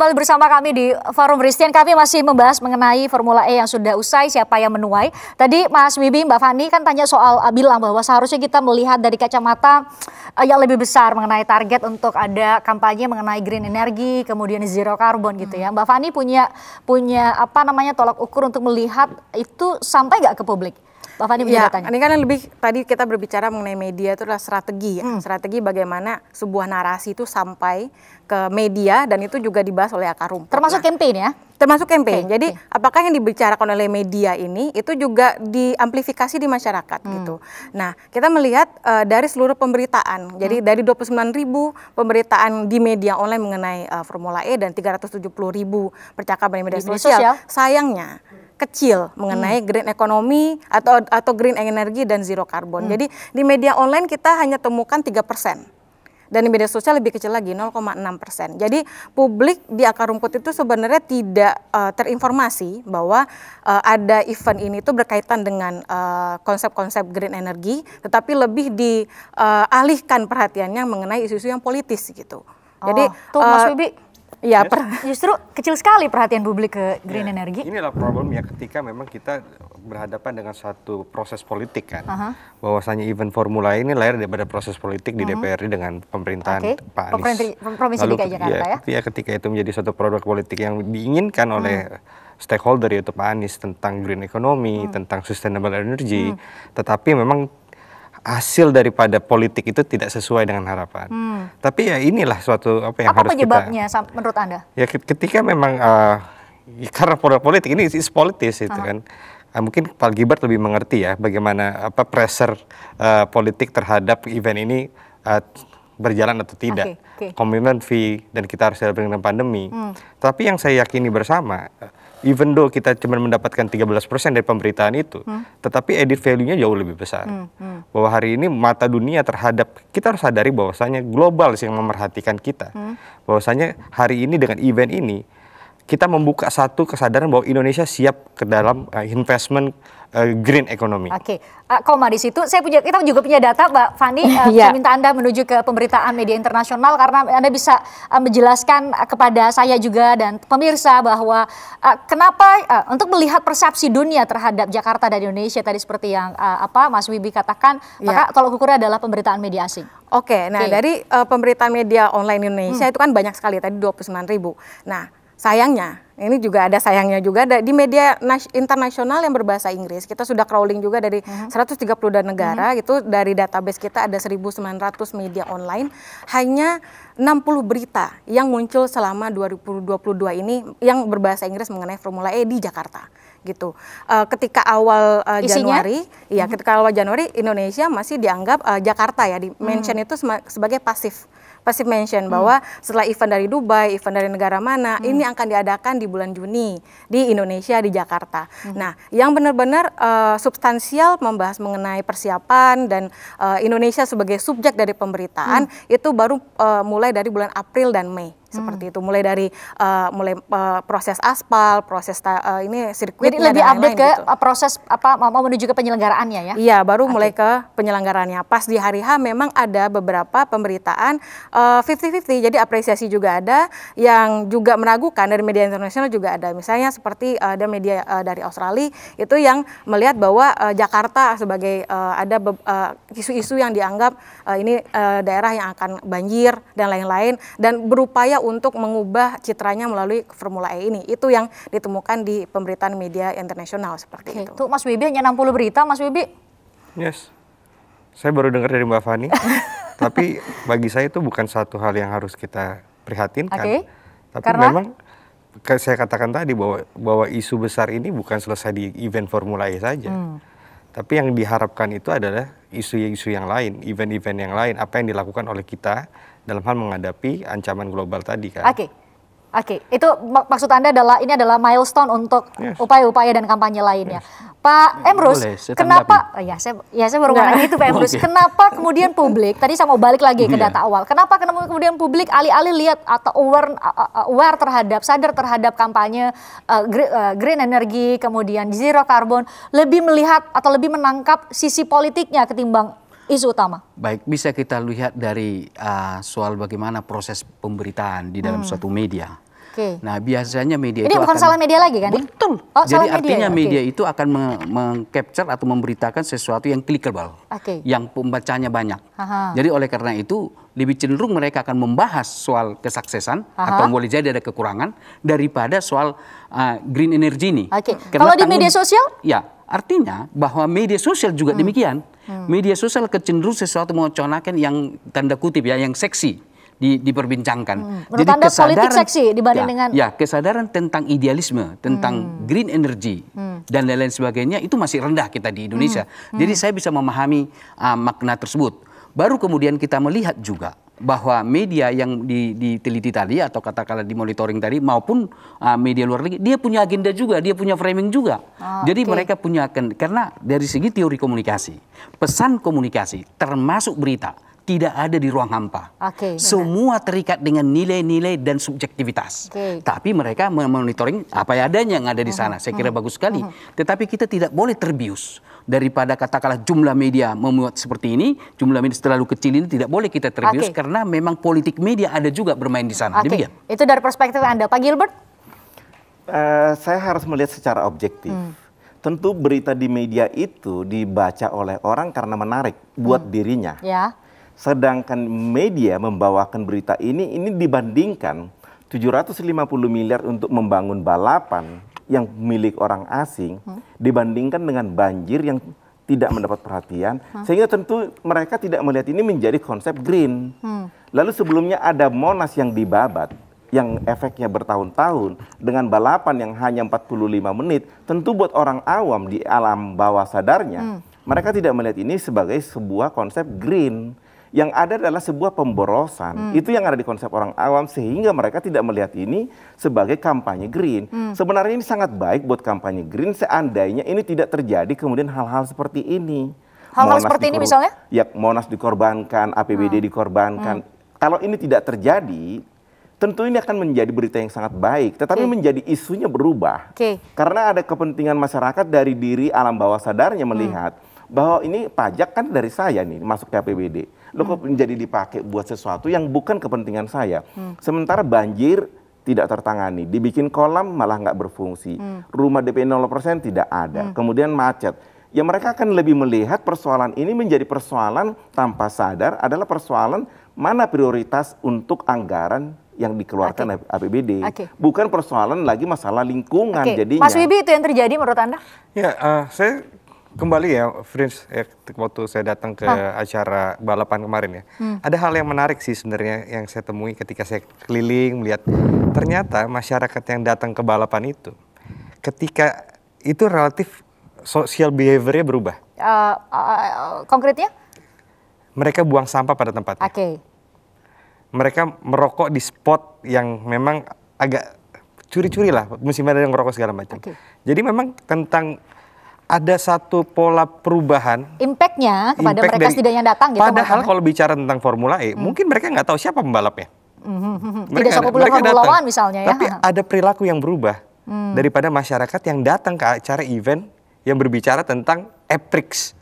kembali bersama kami di Forum Christian. Kami masih membahas mengenai Formula E yang sudah usai, siapa yang menuai. Tadi Mas Wibi, Mbak Fani kan tanya soal, bilang bahwa seharusnya kita melihat dari kacamata yang lebih besar mengenai target untuk ada kampanye mengenai green energy, kemudian zero carbon gitu ya. Mbak Fani punya apa namanya tolak ukur untuk melihat itu sampai nggak ke publik? Mbak Fani punya datanya. Ini kan lebih tadi kita berbicara mengenai media itu adalah strategi ya. Strategi bagaimana sebuah narasi itu sampai ke media dan itu juga dibahas oleh akar rumput. Termasuk campaign ya? Termasuk campaign. Jadi apakah yang dibicarakan oleh media ini itu juga diamplifikasi di masyarakat gitu. Nah, kita melihat dari seluruh pemberitaan. Jadi dari 29.000 pemberitaan di media online mengenai Formula E dan 370.000 percakapan di media sosial, sayangnya kecil mengenai green economy atau green energy dan zero carbon. Jadi di media online kita hanya temukan 3%. Dan di media sosial lebih kecil lagi 0,6%. Jadi publik di akar rumput itu sebenarnya tidak terinformasi bahwa ada event ini tuh berkaitan dengan konsep-konsep green energy, tetapi lebih dialihkan perhatiannya mengenai isu-isu yang politis gitu. Jadi tuh Mas Wibi. Ya, justru kecil sekali perhatian publik ke green energy. Inilah problemnya ketika memang kita berhadapan dengan satu proses politik kan. Bahwasanya event Formula ini lahir daripada proses politik di DPRD dengan pemerintahan Pak Anies. Provinsi DKI Jakarta ya. Ketika itu menjadi suatu produk politik yang diinginkan oleh stakeholder yaitu Pak Anies tentang green economy, tentang sustainable energy. Tetapi memang hasil daripada politik itu tidak sesuai dengan harapan. Tapi ya inilah suatu apa yang harus penyebabnya menurut Anda? Ya ketika memang karena politik ini politis itu kan. Mungkin Pak Gilbert lebih mengerti ya bagaimana pressure politik terhadap event ini berjalan atau tidak. Komitmen fee dan kita harus hadapin dengan pandemi. Tapi yang saya yakini bersama, even though kita cuma mendapatkan 13% dari pemberitaan itu, tetapi edit value-nya jauh lebih besar. Bahwa hari ini mata dunia terhadap, kita harus sadari bahwasanya global yang memerhatikan kita. Bahwasanya hari ini dengan event ini, kita membuka satu kesadaran bahwa Indonesia siap ke dalam investment green economy. Koma di situ. Kita juga punya data, Mbak Fani. Saya minta Anda menuju ke pemberitaan media internasional karena Anda bisa menjelaskan kepada saya juga dan pemirsa bahwa kenapa untuk melihat persepsi dunia terhadap Jakarta dan Indonesia tadi seperti yang Mas Wibi katakan, maka tolak ukurnya adalah pemberitaan media asing. Dari pemberitaan media online Indonesia itu kan banyak sekali tadi 29.000. Nah, sayangnya, ini juga ada sayangnya juga di media internasional yang berbahasa Inggris. Kita sudah crawling juga dari 132 negara, itu dari database kita ada 1.900 media online. Hanya 60 berita yang muncul selama 2022 ini yang berbahasa Inggris mengenai Formula E di Jakarta. Gitu. Ketika awal Januari, ketika awal Januari Indonesia masih dianggap Jakarta ya, di mention itu sebagai pasif mention bahwa setelah event dari Dubai, event dari negara mana, ini akan diadakan di bulan Juni di Indonesia, di Jakarta. Nah, yang benar-benar substansial membahas mengenai persiapan dan Indonesia sebagai subjek dari pemberitaan itu baru mulai dari bulan April dan Mei. Seperti itu, mulai dari proses aspal, proses ini sirkuit. Jadi lebih update ke proses mau menuju ke penyelenggaraannya ya? Iya, baru mulai ke penyelenggaraannya. Pas di hari H memang ada beberapa pemberitaan 50-50, jadi apresiasi juga ada, yang juga meragukan dari media internasional juga ada. Misalnya seperti ada media dari Australia itu yang melihat bahwa Jakarta sebagai ada isu-isu yang dianggap ini daerah yang akan banjir dan lain-lain, dan berupaya untuk mengubah citranya melalui Formula E ini. Itu yang ditemukan di pemberitaan media internasional seperti itu. Tuh Mas Wibi hanya 60 berita, Mas Wibi. Yes. Saya baru dengar dari Mbak Fani. Tapi bagi saya itu bukan satu hal yang harus kita prihatinkan. Tapi memang saya katakan tadi bahwa isu besar ini bukan selesai di event Formula E saja. Tapi yang diharapkan itu adalah isu-isu yang lain, event-event yang lain, apa yang dilakukan oleh kita dalam hal menghadapi ancaman global tadi kan. Itu maksud Anda ini adalah milestone untuk upaya-upaya dan kampanye lainnya. Pak Emrus, kenapa? Saya baru mau nanya itu Pak Emrus. Kenapa kemudian publik? Tadi saya mau balik lagi ke data awal. Kenapa kemudian publik alih-alih lihat atau sadar terhadap kampanye green energy, kemudian zero carbon, lebih melihat atau lebih menangkap sisi politiknya ketimbang isu utama? Baik, bisa kita lihat dari soal bagaimana proses pemberitaan di dalam suatu media. Nah, biasanya media ini itu bukan salah media lagi kan? Betul. Oh, jadi salah artinya media itu akan meng-capture atau memberitakan sesuatu yang clickable, yang pembacanya banyak. Jadi oleh karena itu lebih cenderung mereka akan membahas soal kesuksesan atau boleh jadi ada kekurangan daripada soal green energy ini. Kalau di media sosial? Ya, artinya bahwa media sosial juga demikian. Media sosial kecenderung sesuatu mewacanakan yang tanda kutip ya, yang seksi diperbincangkan. Menurut Anda politik seksi dibanding dengan kesadaran tentang idealisme, tentang green energy dan lain-lain sebagainya itu masih rendah kita di Indonesia. Jadi saya bisa memahami makna tersebut. Baru kemudian kita melihat juga bahwa media yang diteliti tadi atau katakanlah di monitoring tadi maupun media luar negeri, dia punya agenda juga, dia punya framing juga. Jadi mereka punya, karena dari segi teori komunikasi, pesan komunikasi termasuk berita tidak ada di ruang hampa. Semua terikat dengan nilai-nilai dan subjektivitas. Tapi mereka memonitoring apa adanya yang ada di sana. Saya kira bagus sekali. Tetapi kita tidak boleh terbius daripada katakanlah jumlah media memuat seperti ini, jumlah media terlalu kecil ini, tidak boleh kita terbius karena memang politik media ada juga bermain di sana. Demikian. Itu dari perspektif Anda, Pak Gilbert? Saya harus melihat secara objektif. Tentu berita di media itu dibaca oleh orang karena menarik buat dirinya. Sedangkan media membawakan berita ini dibandingkan 750 miliar untuk membangun balapan yang milik orang asing, dibandingkan dengan banjir yang tidak mendapat perhatian, sehingga tentu mereka tidak melihat ini menjadi konsep green. Lalu sebelumnya ada Monas yang dibabat, yang efeknya bertahun-tahun, dengan balapan yang hanya 45 menit, tentu buat orang awam di alam bawah sadarnya, mereka tidak melihat ini sebagai sebuah konsep green. Yang ada adalah sebuah pemborosan. Itu yang ada di konsep orang awam, sehingga mereka tidak melihat ini sebagai kampanye green. Sebenarnya ini sangat baik buat kampanye green seandainya ini tidak terjadi kemudian hal-hal seperti ini. Hal-hal seperti ini misalnya? Ya, Monas dikorbankan, APBD dikorbankan. Kalau ini tidak terjadi, tentu ini akan menjadi berita yang sangat baik. Tetapi menjadi isunya berubah. Karena ada kepentingan masyarakat dari diri alam bawah sadarnya melihat bahwa ini pajak kan dari saya nih masuk ke APBD. Loh kok menjadi dipakai buat sesuatu yang bukan kepentingan saya. Sementara banjir tidak tertangani, dibikin kolam malah nggak berfungsi. Rumah DP 0% tidak ada. Kemudian macet. Ya mereka akan lebih melihat persoalan ini menjadi persoalan tanpa sadar adalah persoalan mana prioritas untuk anggaran yang dikeluarkan APBD. Bukan persoalan lagi masalah lingkungan jadinya. Mas Wibi, itu yang terjadi menurut Anda? Ya, saya kembali ya, Frins, waktu saya datang ke acara balapan kemarin ya. Ada hal yang menarik sih sebenarnya yang saya temui ketika saya keliling melihat ternyata masyarakat yang datang ke balapan itu, ketika itu relatif social behavior-nya berubah. Konkretnya? Mereka buang sampah pada tempatnya. Mereka merokok di spot yang memang agak curi-curi lah, musim ada yang merokok segala macam. Jadi memang tentang ada satu pola perubahan. Impact-nya kepada mereka setidaknya yang datang gitu. Padahal kalau bicara tentang Formula E, mungkin mereka nggak tahu siapa pembalapnya. Tidak sepopuler Formula 1 misalnya ya. Tapi ada perilaku yang berubah daripada masyarakat yang datang ke acara event yang berbicara tentang Aprix.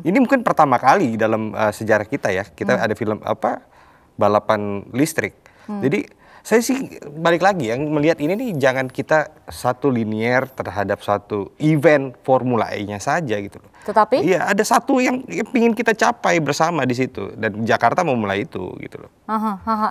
Ini mungkin pertama kali dalam sejarah kita ya, kita ada film balapan listrik. Jadi saya sih balik lagi yang melihat ini nih, jangan kita satu linear terhadap satu event Formula E-nya saja gitu loh. Tetapi? Iya, ada satu yang ingin kita capai bersama di situ, dan Jakarta mau mulai itu gitu loh.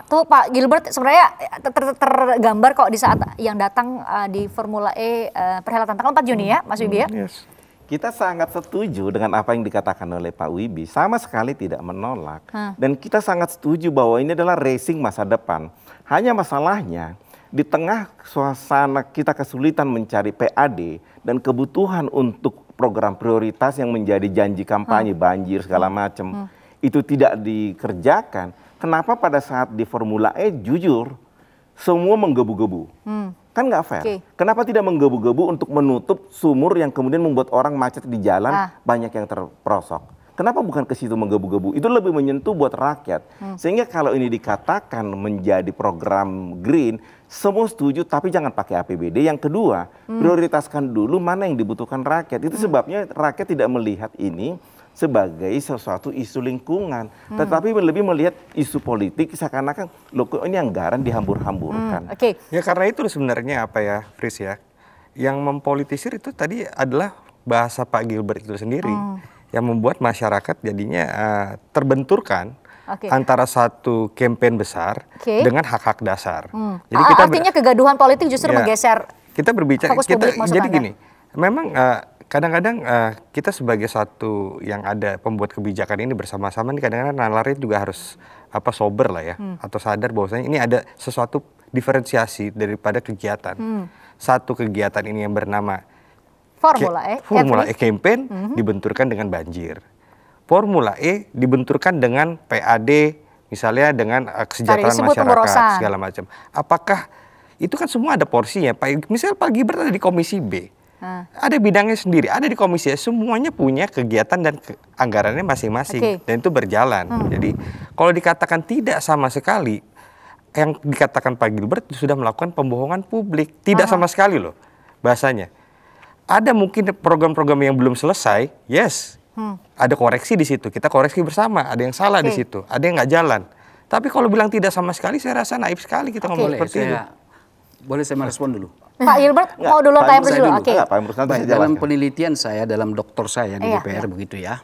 Tuh Pak Gilbert sebenarnya tergambar kok di saat yang datang di Formula E perhelatan tanggal 4 Juni ya, Mas Wibi ya? Yes. Kita sangat setuju dengan apa yang dikatakan oleh Pak Wibi, sama sekali tidak menolak. Dan kita sangat setuju bahwa ini adalah racing masa depan. Hanya masalahnya, di tengah suasana kita kesulitan mencari PAD dan kebutuhan untuk program prioritas yang menjadi janji kampanye, banjir segala macam, itu tidak dikerjakan. Kenapa pada saat di Formula E jujur, semua menggebu-gebu? Kan nggak fair. Kenapa tidak menggebu-gebu untuk menutup sumur yang kemudian membuat orang macet di jalan, banyak yang terperosok? Kenapa bukan ke situ menggebu-gebu? Itu lebih menyentuh buat rakyat. Sehingga kalau ini dikatakan menjadi program green, semua setuju, tapi jangan pakai APBD. Yang kedua, prioritaskan dulu mana yang dibutuhkan rakyat. Itu sebabnya rakyat tidak melihat ini sebagai sesuatu isu lingkungan, tetapi lebih melihat isu politik seakan-akan loh ini anggaran dihambur-hamburkan. Ya karena itu sebenarnya apa ya, Fris ya, yang mempolitisir itu tadi adalah bahasa Pak Gilbert itu sendiri, yang membuat masyarakat jadinya terbenturkan antara satu campaign besar dengan hak-hak dasar. Jadi kita artinya kegaduhan politik justru menggeser. Kita berbicara, jadi gini, memang kadang-kadang kita sebagai satu yang ada pembuat kebijakan ini bersama-sama nih kadang-kadang nalarnya juga harus sober lah ya, atau sadar bahwasanya ini ada sesuatu diferensiasi daripada kegiatan. Satu kegiatan ini yang bernama Formula E campaign dibenturkan dengan banjir. Formula E dibenturkan dengan PAD, misalnya dengan kesejahteraan masyarakat segala macam. Apakah itu kan semua ada porsinya? Misalnya Pak Gibran ada di Komisi B. Ada bidangnya sendiri, ada di komisi A, semuanya punya kegiatan dan anggarannya masing-masing, dan itu berjalan. Jadi kalau dikatakan tidak sama sekali, yang dikatakan Pak Gilbert sudah melakukan pembohongan publik, tidak sama sekali loh bahasanya. Ada mungkin program-program yang belum selesai, yes, ada koreksi di situ, kita koreksi bersama, ada yang salah di situ, ada yang nggak jalan. Tapi kalau bilang tidak sama sekali, saya rasa naif sekali kita ngomong seperti itu. Boleh saya merespon dulu? Pak Gilbert mau dulu Pak Emrus dulu. Dalam penelitian saya, dalam doktor saya di DPR begitu ya,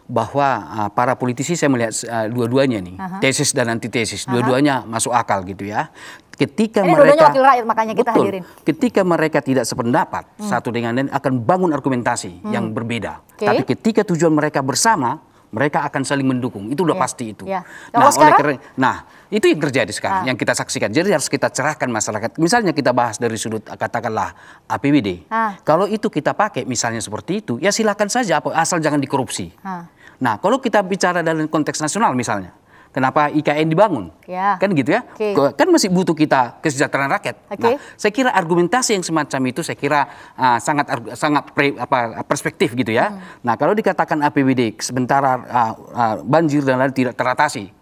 bahwa para politisi saya melihat dua-duanya nih, tesis dan antitesis, dua-duanya masuk akal gitu ya. Ketika mereka wakil rakyat, makanya kita hadirin. Ketika mereka tidak sependapat satu dengan lain akan bangun argumentasi yang berbeda. Tapi ketika tujuan mereka bersama, mereka akan saling mendukung. Itu udah pasti itu. Nah, itu yang terjadi sekarang, yang kita saksikan. Jadi harus kita cerahkan masyarakat. Misalnya kita bahas dari sudut katakanlah APBD. Kalau itu kita pakai misalnya seperti itu, ya silakan saja, asal jangan dikorupsi. Nah, kalau kita bicara dalam konteks nasional misalnya, kenapa IKN dibangun? Kan gitu ya. Kan masih butuh kita kesejahteraan rakyat. Nah, saya kira argumentasi yang semacam itu saya kira sangat perspektif gitu ya. Nah, kalau dikatakan APBD sementara banjir dan lain tidak teratasi.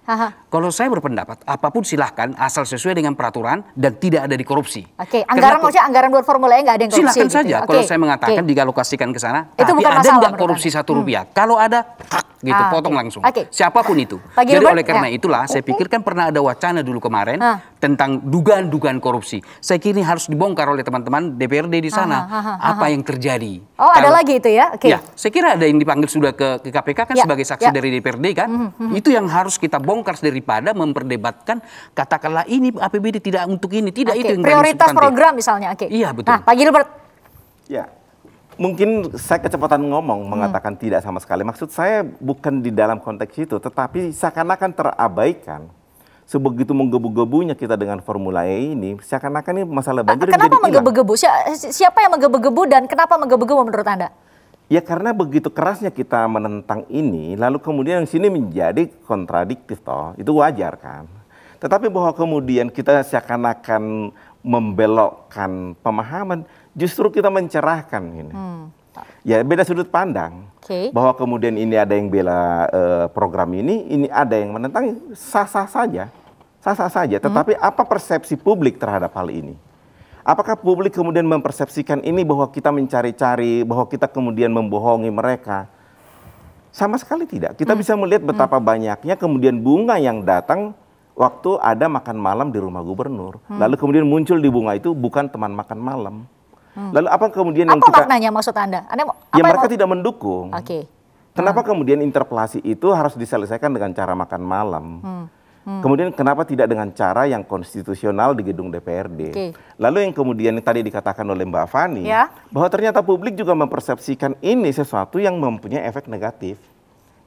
Kalau saya berpendapat apapun silahkan asal sesuai dengan peraturan dan tidak ada dikorupsi. Anggaran maksudnya anggaran buat Formula E nggak ada yang korupsi. Silakan saja kalau saya mengatakan dialokasikan ke sana. Tapi ada nggak korupsi Rp1? Kalau ada, gitu potong langsung. Siapapun itu. Jadi oleh karena itulah saya pikir kan pernah ada wacana dulu kemarin tentang dugaan-dugaan korupsi. Saya kira ini harus dibongkar oleh teman-teman DPRD di sana. Apa yang terjadi? Ada lagi itu ya? Ya, saya kira ada yang dipanggil sudah ke KPK kan sebagai saksi dari DPRD kan. Itu yang harus kita bongkar daripada memperdebatkan katakanlah ini APBD tidak untuk ini, tidak itu yang prioritas program misalnya. Iya betul. Nah, Pak Gilbert. Ya, mungkin saya kecepatan ngomong mengatakan tidak sama sekali. Maksud saya bukan di dalam konteks itu, tetapi seakan-akan terabaikan. Sebegitu menggebu-gebunya kita dengan Formula E ini, seakan-akan ini masalah banjir menjadi hilang. Kenapa menggebu-gebu? Siapa yang menggebu-gebu dan kenapa menggebu-gebu menurut Anda? Ya karena begitu kerasnya kita menentang ini, lalu kemudian yang sini menjadi kontradiktif toh, itu wajar kan. Tetapi bahwa kemudian kita seakan-akan membelokkan pemahaman, justru kita mencerahkan ini. Ya beda sudut pandang. Bahwa kemudian ini ada yang bela program ini ada yang menentang, sah-sah saja. Sah-sah saja, tetapi apa persepsi publik terhadap hal ini? Apakah publik kemudian mempersepsikan ini bahwa kita mencari-cari, bahwa kita kemudian membohongi mereka? Sama sekali tidak. Kita bisa melihat betapa banyaknya kemudian bunga yang datang waktu ada makan malam di rumah gubernur. Lalu kemudian muncul di bunga itu bukan teman makan malam. Lalu apa kemudian yang kita... Apa maknanya maksud Anda? Mereka tidak mendukung. Kenapa kemudian interpelasi itu harus diselesaikan dengan cara makan malam? Kemudian kenapa tidak dengan cara yang konstitusional di gedung DPRD? Lalu yang kemudian yang tadi dikatakan oleh Mbak Fani, bahwa ternyata publik juga mempersepsikan ini sesuatu yang mempunyai efek negatif.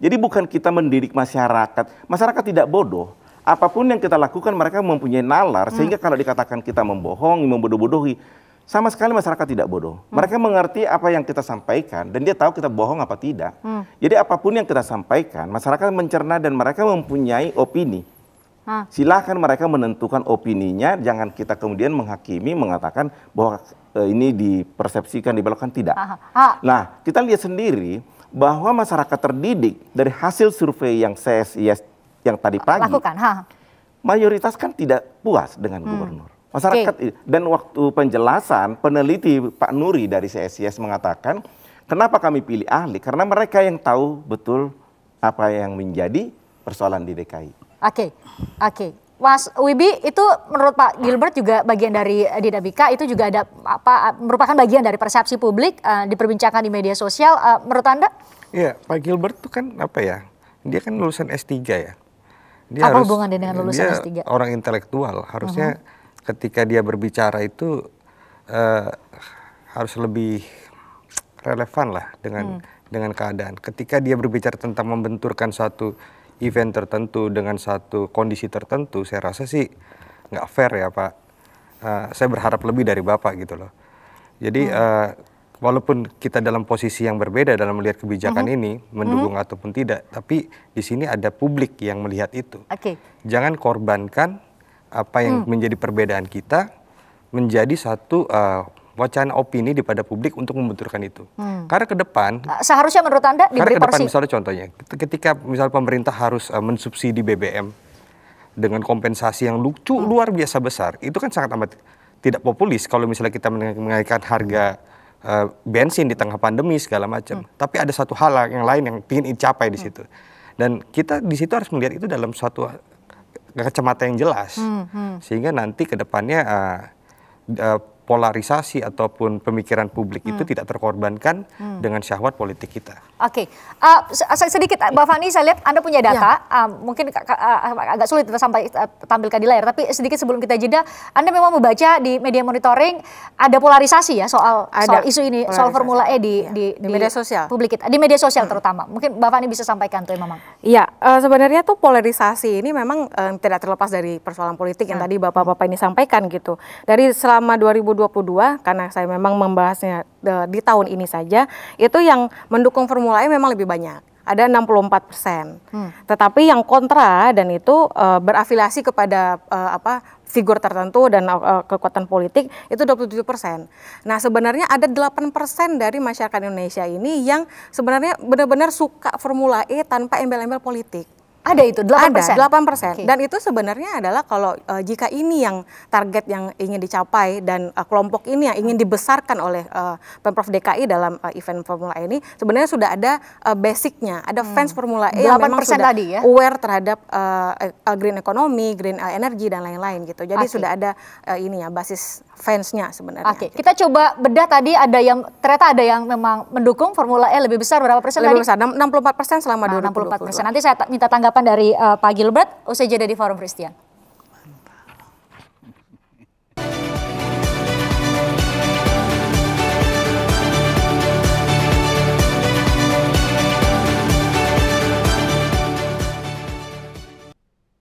Jadi bukan kita mendidik masyarakat. Masyarakat tidak bodoh. Apapun yang kita lakukan mereka mempunyai nalar, sehingga kalau dikatakan kita membohongi, membodoh-bodohi, sama sekali masyarakat tidak bodoh. Mereka mengerti apa yang kita sampaikan dan dia tahu kita bohong apa tidak. Jadi apapun yang kita sampaikan, masyarakat mencerna dan mereka mempunyai opini. Silahkan mereka menentukan opininya, jangan kita kemudian menghakimi, mengatakan bahwa ini dipersepsikan, dibelokkan, tidak. Nah, kita lihat sendiri bahwa masyarakat terdidik dari hasil survei yang CSIS yang tadi pagi, mayoritas kan tidak puas dengan gubernur. Masyarakat dan waktu penjelasan peneliti Pak Nuri dari CSIS mengatakan, Kenapa kami pilih ahli? Karena mereka yang tahu betul apa yang menjadi persoalan di DKI. Oke. Mas Wibi, itu menurut Pak Gilbert juga bagian dari dinamika, itu juga ada merupakan bagian dari persepsi publik diperbincangkan di media sosial. Menurut Anda? Iya, Pak Gilbert itu kan dia kan lulusan S3 ya. Dia apa hubungannya dengan lulusan S3? Orang intelektual, harusnya ketika dia berbicara itu harus lebih relevan lah dengan keadaan. Ketika dia berbicara tentang membenturkan satu event tertentu dengan satu kondisi tertentu, saya rasa sih nggak fair ya Pak. Saya berharap lebih dari Bapak gitu loh. Jadi walaupun kita dalam posisi yang berbeda dalam melihat kebijakan ini, mendukung ataupun tidak, tapi di sini ada publik yang melihat itu. Jangan korbankan apa yang menjadi perbedaan kita menjadi satu wacana opini pada publik untuk membenturkan itu. Karena ke depan seharusnya menurut Anda diberi porsi. Misalnya contohnya, ketika misalnya pemerintah harus mensubsidi BBM dengan kompensasi yang luar biasa besar, itu kan sangat amat tidak populis kalau misalnya kita menaikkan harga bensin di tengah pandemi segala macam. Tapi ada satu hal yang lain yang ingin dicapai di situ. Dan kita di situ harus melihat itu dalam suatu kacamata yang jelas. Sehingga nanti ke depannya polarisasi ataupun pemikiran publik itu tidak terkorbankan dengan syahwat politik kita. Sedikit Mbak Fani, saya lihat Anda punya data, mungkin agak sulit kita sampai tampilkan di layar, tapi sedikit sebelum kita jeda, Anda memang membaca di media monitoring ada polarisasi ya soal isu ini, soal Formula E di media sosial, publik kita, di media sosial terutama. Mungkin Mbak Fani bisa sampaikan tuh Mamang. Iya, sebenarnya tuh polarisasi ini memang tidak terlepas dari persoalan politik yang tadi Bapak-Bapak ini sampaikan gitu. Dari selama 2022, karena saya memang membahasnya di tahun ini saja, itu yang mendukung Formula E memang lebih banyak, ada 64%. Tetapi yang kontra dan itu berafiliasi kepada figur tertentu dan kekuatan politik itu 27%. Nah sebenarnya ada 8% dari masyarakat Indonesia ini yang sebenarnya benar-benar suka Formula E tanpa embel-embel politik. Ada itu 8%? Ada 8%. Dan itu sebenarnya adalah kalau jika ini yang target yang ingin dicapai dan kelompok ini yang ingin dibesarkan oleh Pemprov DKI dalam event Formula E ini, sebenarnya sudah ada basicnya, ada fans Formula E yang memang sudah tadi, ya? Aware terhadap green economy, green energy dan lain-lain gitu. Jadi sudah ada basis fansnya sebenarnya. Gitu. Kita coba bedah tadi, ternyata ada yang memang mendukung Formula E lebih besar, berapa persen lebih tadi? Besar, 64% selama 2022. 64%. Nanti saya minta tanggapan dari Pak Gilbert usai jeda di Forum Christian.